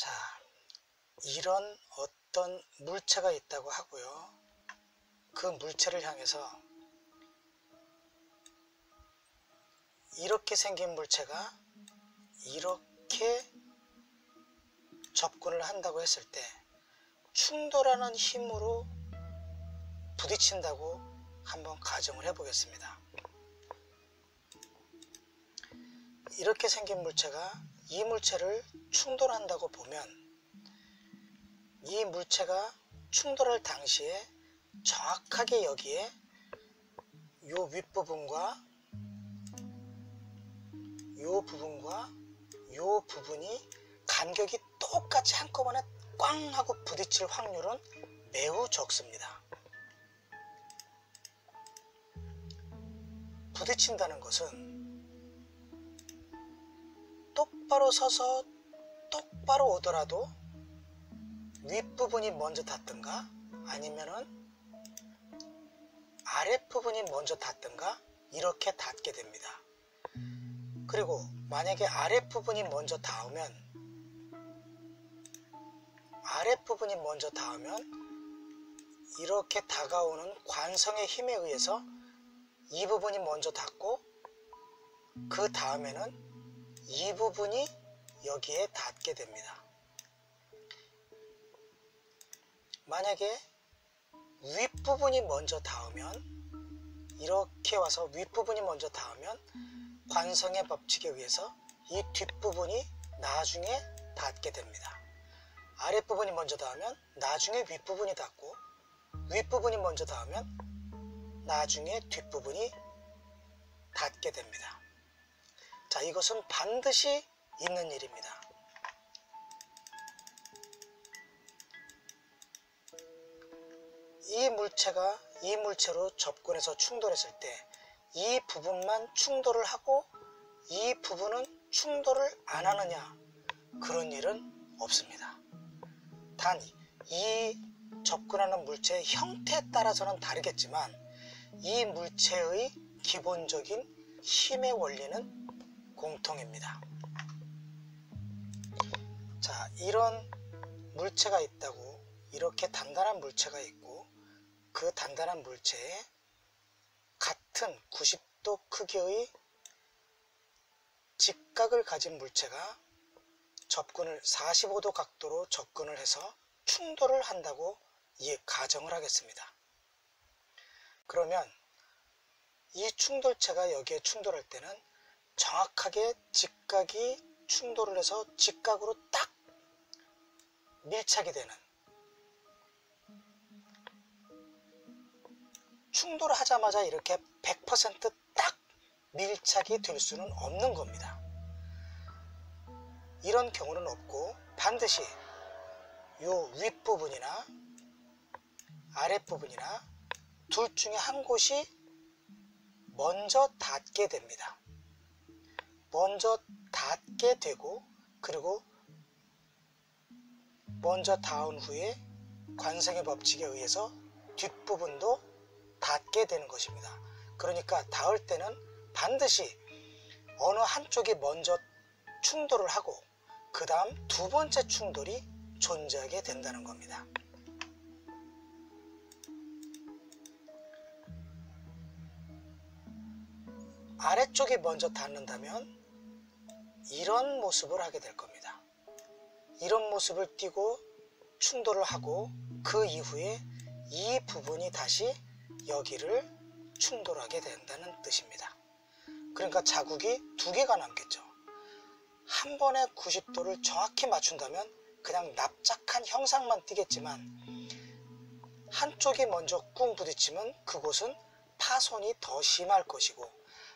자, 이런 어떤 물체가 있다고 하고요. 그 물체를 향해서 이렇게 생긴 물체가 이렇게 접근을 한다고 했을 때 충돌하는 힘으로 부딪힌다고 한번 가정을 해보겠습니다. 이렇게 생긴 물체가 이 물체를 충돌한다고 보면 이 물체가 충돌할 당시에 정확하게 여기에 요 윗부분과 요 부분과 요 부분이 간격이 똑같이 한꺼번에 꽝 하고 부딪힐 확률은 매우 적습니다. 부딪힌다는 것은 똑바로 서서 똑바로 오더라도 윗부분이 먼저 닿든가 아니면은 아랫부분이 먼저 닿든가 이렇게 닿게 됩니다. 그리고 만약에 아랫부분이 먼저 닿으면 이렇게 다가오는 관성의 힘에 의해서 이 부분이 먼저 닿고 그 다음에는 이 부분이 여기에 닿게 됩니다. 만약에 윗부분이 먼저 닿으면 이렇게 와서 윗부분이 먼저 닿으면 관성의 법칙에 의해서 이 뒷부분이 나중에 닿게 됩니다. 아랫부분이 먼저 닿으면 나중에 윗부분이 닿고 윗부분이 먼저 닿으면 나중에 뒷부분이 닿게 됩니다. 자, 이것은 반드시 있는 일입니다. 이 물체가 이 물체로 접근해서 충돌했을 때 이 부분만 충돌을 하고 이 부분은 충돌을 안 하느냐, 그런 일은 없습니다. 단 이 접근하는 물체의 형태에 따라서는 다르겠지만 이 물체의 기본적인 힘의 원리는 공통입니다. 자, 이런 물체가 있다고, 이렇게 단단한 물체가 있고 그 단단한 물체에 같은 90도 크기의 직각을 가진 물체가 45도 각도로 접근을 해서 충돌을 한다고 가정을 하겠습니다. 그러면 이 충돌체가 여기에 충돌할 때는 정확하게 직각이 충돌을 해서 직각으로 딱 밀착이 되는, 충돌하자마자 이렇게 100% 딱 밀착이 될 수는 없는 겁니다. 이런 경우는 없고 반드시 요 윗부분이나 아랫부분이나 둘 중에 한 곳이 먼저 닿게 됩니다. 먼저 닿게 되고, 그리고 먼저 닿은 후에 관성의 법칙에 의해서 뒷부분도 닿게 되는 것입니다. 그러니까 닿을 때는 반드시 어느 한쪽이 먼저 충돌을 하고 그 다음 두 번째 충돌이 존재하게 된다는 겁니다. 아래쪽이 먼저 닿는다면 이런 모습을 하게 될 겁니다. 이런 모습을 띠고 충돌을 하고 그 이후에 이 부분이 다시 여기를 충돌하게 된다는 뜻입니다. 그러니까 자국이 두 개가 남겠죠. 한 번에 90도를 정확히 맞춘다면 그냥 납작한 형상만 띄겠지만 한쪽이 먼저 꿍 부딪히면 그곳은 파손이 더 심할 것이고,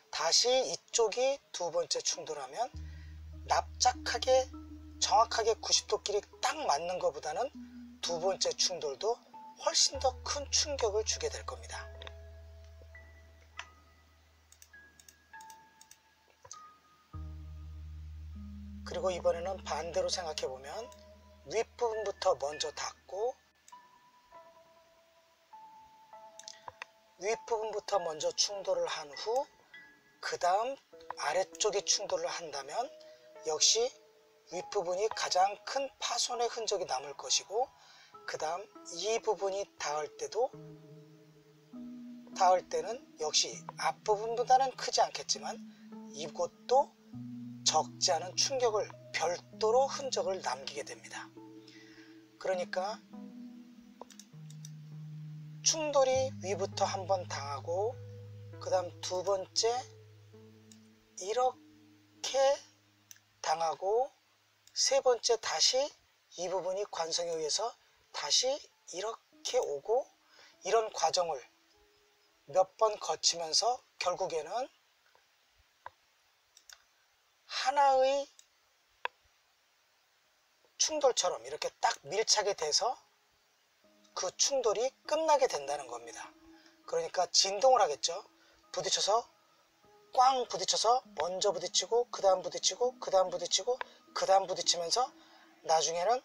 다시 이쪽이 두 번째 충돌하면 납작하게 정확하게 90도끼리 딱 맞는 것보다는 두 번째 충돌도 훨씬 더 큰 충격을 주게 될 겁니다. 그리고 이번에는 반대로 생각해보면 윗부분부터 먼저 닿고 윗부분부터 먼저 충돌을 한 후 그 다음 아래쪽이 충돌을 한다면 역시 윗부분이 가장 큰 파손의 흔적이 남을 것이고, 그 다음 이 부분이 닿을 때는 역시 앞부분보다는 크지 않겠지만 이곳도 적지 않은 충격을 별도로 흔적을 남기게 됩니다. 그러니까 충돌이 위부터 한번 당하고, 그 다음 두 번째 이렇게 당하고, 세 번째 다시 이 부분이 관성에 의해서 다시 이렇게 오고, 이런 과정을 몇 번 거치면서 결국에는 하나의 충돌처럼 이렇게 딱 밀착이 돼서 그 충돌이 끝나게 된다는 겁니다. 그러니까 진동을 하겠죠. 부딪혀서 꽝 부딪혀서 먼저 부딪히고, 그 다음 부딪히고, 그 다음 부딪히고, 그 다음 부딪히면서 나중에는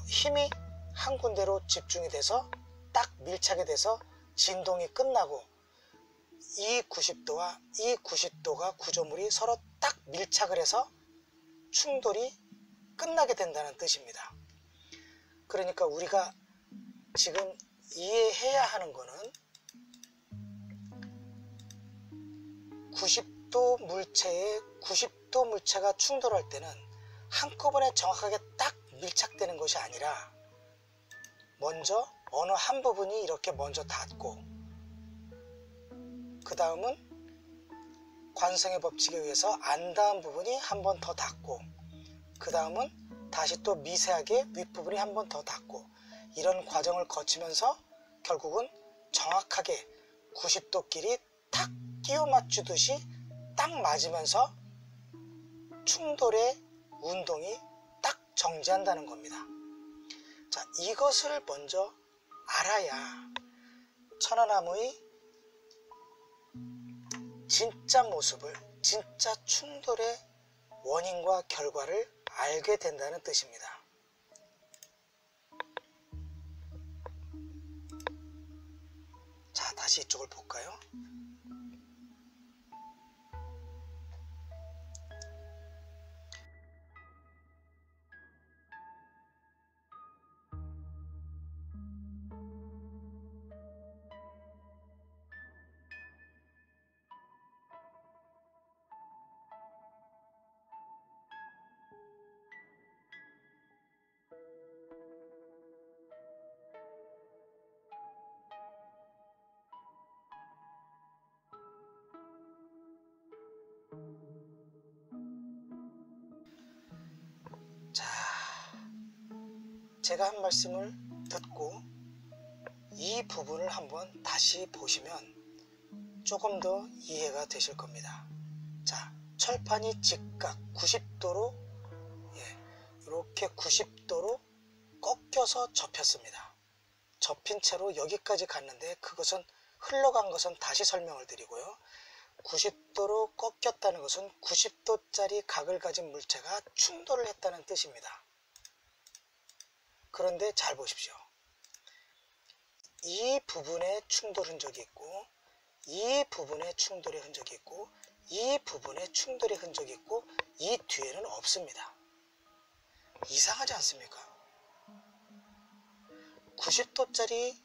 힘이 한 군데로 집중이 돼서 딱 밀착이 돼서 진동이 끝나고, 이 90도와 이 90도가 구조물이 서로 딱 밀착을 해서 충돌이 끝나게 된다는 뜻입니다. 그러니까 우리가 지금 이해해야 하는 거는 90도 물체에 90도 물체가 충돌할 때는 한꺼번에 정확하게 딱 밀착되는 것이 아니라 먼저 어느 한 부분이 이렇게 먼저 닿고, 그 다음은 관성의 법칙에 의해서 안 닿은 부분이 한 번 더 닿고, 그 다음은 다시 또 미세하게 윗부분이 한 번 더 닿고, 이런 과정을 거치면서 결국은 정확하게 90도끼리 탁 끼워 맞추듯이 딱 맞으면서 충돌의 운동이 딱 정지한다는 겁니다. 자, 이것을 먼저 알아야 천안함의 진짜 모습을, 진짜 충돌의 원인과 결과를 알게 된다는 뜻입니다. 자, 다시 이쪽을 볼까요? 자, 제가 한 말씀을 듣고 이 부분을 한번 다시 보시면 조금 더 이해가 되실 겁니다. 자, 철판이 직각 90도로 이렇게 90도로 꺾여서 접혔습니다. 접힌 채로 여기까지 갔는데, 그것은 흘러간 것은 다시 설명을 드리고요. 90도로 꺾였다는 것은 90도짜리 각을 가진 물체가 충돌을 했다는 뜻입니다. 그런데 잘 보십시오. 이 부분에 충돌 흔적이 있고, 이 부분에 충돌의 흔적이 있고, 이 부분에 충돌의 흔적이 있고, 이 뒤에는 없습니다. 이상하지 않습니까? 90도짜리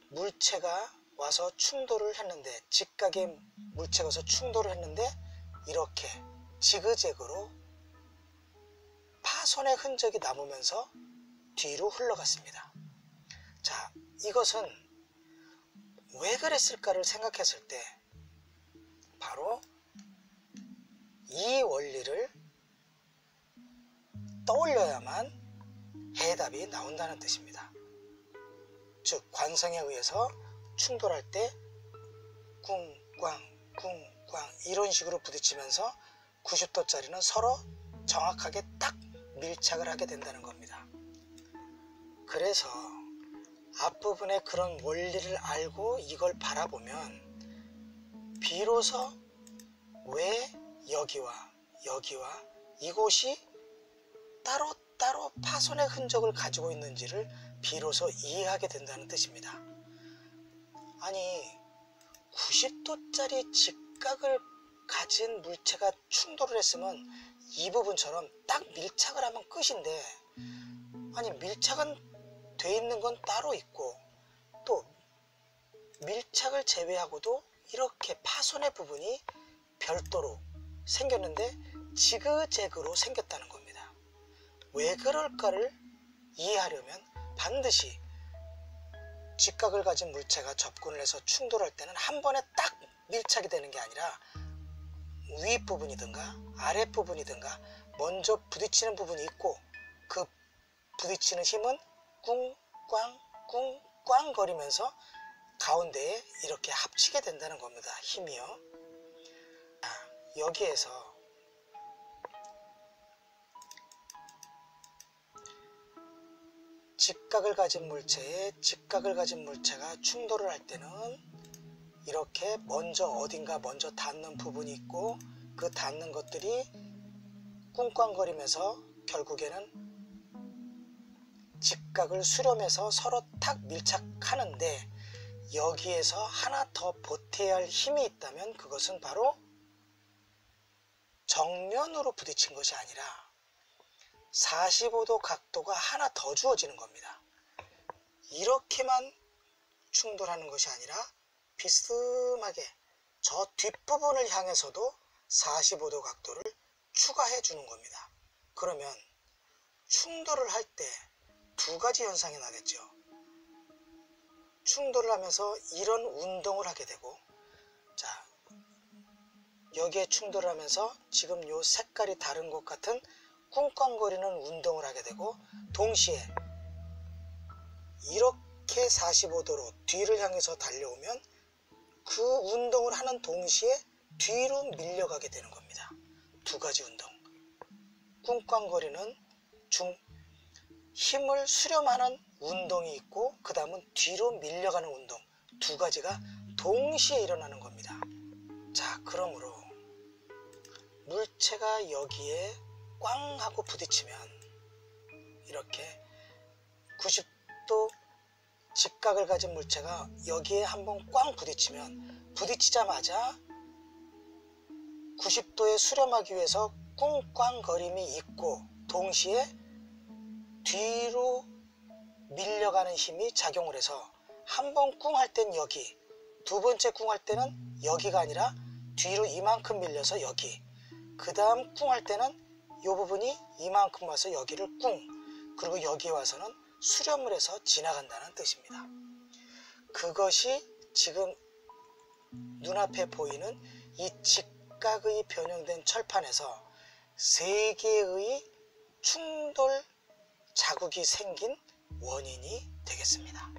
물체가 와서 충돌을 했는데, 직각의 물체가 와서 충돌을 했는데, 이렇게 지그재그로 파손의 흔적이 남으면서 뒤로 흘러갔습니다. 자, 이것은 왜 그랬을까를 생각했을 때 바로 이 원리를 떠올려야만 해답이 나온다는 뜻입니다. 즉, 관성에 의해서 충돌할 때 꿍꽝 꿍꽝 이런 식으로 부딪히면서 90도짜리는 서로 정확하게 딱 밀착을 하게 된다는 겁니다. 그래서 앞부분에 그런 원리를 알고 이걸 바라보면 비로소 왜 여기와 여기와 이곳이 따로따로 파손의 흔적을 가지고 있는지를 비로소 이해하게 된다는 뜻입니다. 아니, 90도짜리 직각을 가진 물체가 충돌을 했으면 이 부분처럼 딱 밀착을 하면 끝인데, 아니 밀착은 돼 있는 건 따로 있고 또 밀착을 제외하고도 이렇게 파손의 부분이 별도로 생겼는데 지그재그로 생겼다는 겁니다. 왜 그럴까를 이해하려면 반드시 직각을 가진 물체가 접근을 해서 충돌할 때는 한 번에 딱 밀착이 되는 게 아니라 윗부분이든가 아랫부분이든가 먼저 부딪히는 부분이 있고 그 부딪히는 힘은 꿍꽝 꿍꽝 거리면서 가운데에 이렇게 합치게 된다는 겁니다. 힘이요. 여기에서 직각을 가진 물체에 직각을 가진 물체가 충돌을 할 때는 이렇게 먼저 닿는 부분이 있고 그 닿는 것들이 꿍꽝거리면서 결국에는 직각을 수렴해서 서로 탁 밀착하는데, 여기에서 하나 더 보태야 할 힘이 있다면 그것은 바로 정면으로 부딪힌 것이 아니라 45도 각도가 하나 더 주어지는 겁니다. 이렇게만 충돌하는 것이 아니라 비스듬하게 저 뒷부분을 향해서도 45도 각도를 추가해 주는 겁니다. 그러면 충돌을 할 때 두 가지 현상이 나겠죠. 충돌을 하면서 이런 운동을 하게 되고, 자, 여기에 충돌을 하면서 지금 요 색깔이 다른 것 같은 꿍꽝거리는 운동을 하게 되고, 동시에 이렇게 45도로 뒤를 향해서 달려오면 그 운동을 하는 동시에 뒤로 밀려가게 되는 겁니다. 두 가지 운동. 꿍꽝거리는 힘을 수렴하는 운동이 있고 그 다음은 뒤로 밀려가는 운동, 두 가지가 동시에 일어나는 겁니다. 자, 그러므로 물체가 여기에 꽝 하고 부딪히면 이렇게 90도 직각을 가진 물체가 여기에 한번 꽝 부딪히면 부딪히자마자 90도에 수렴하기 위해서 꿍꽝거림이 있고 동시에 뒤로 밀려가는 힘이 작용을 해서 한 번 꿍 할 땐 여기, 두 번째 꿍 할 때는 여기가 아니라 뒤로 이만큼 밀려서 여기, 그 다음 꿍 할 때는 이 부분이 이만큼 와서 여기를 꿍, 그리고 여기 와서는 수렴을 해서 지나간다는 뜻입니다. 그것이 지금 눈앞에 보이는 이 직각의 변형된 철판에서 세 개의 충돌 자국이 생긴 원인이 되겠습니다.